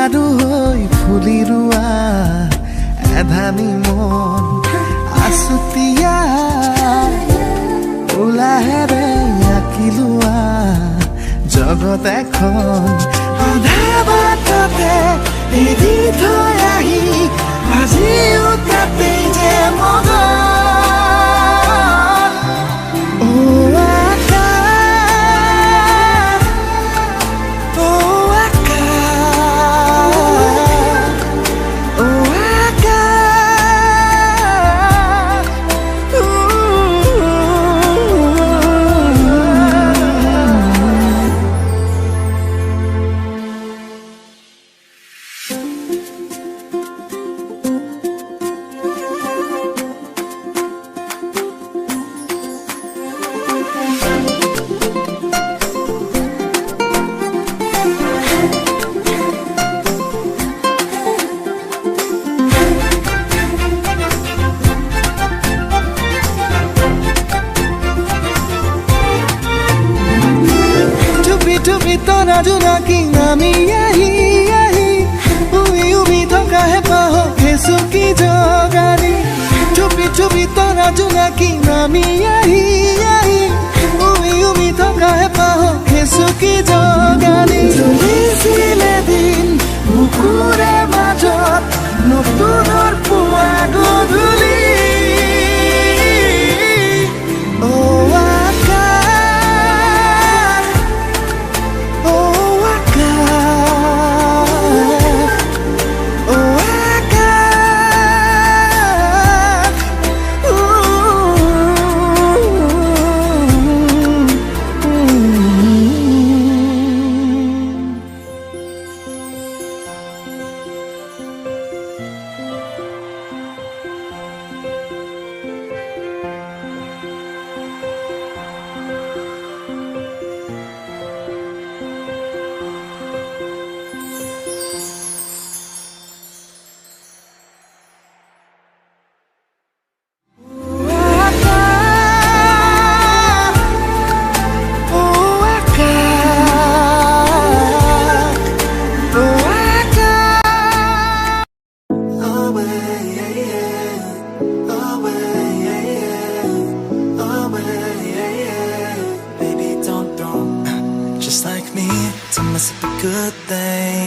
আৰু হৈ ফুলি ৰোৱা এধানি মন আছুতীয়া উলাহেৰে আঁকি লোৱা জগত এখন আধা বাটতে এৰি থৈ আহি আজিও তাতে যে মগন তৰা জোনাকী নামি আহি আহি উমি উমি থকা হেঁপাহ হেঁচুকি জগাৰি চুপি চুপি তৰা জোনাকী নামি আহি আহি উমি উমি থকা হেঁপাহ হেঁচুকি জগাৰি চলিছিলে দিন বুকুৰে মাজত নতুনৰ পুৱা গধূলি Just like me, to mess up a good thing.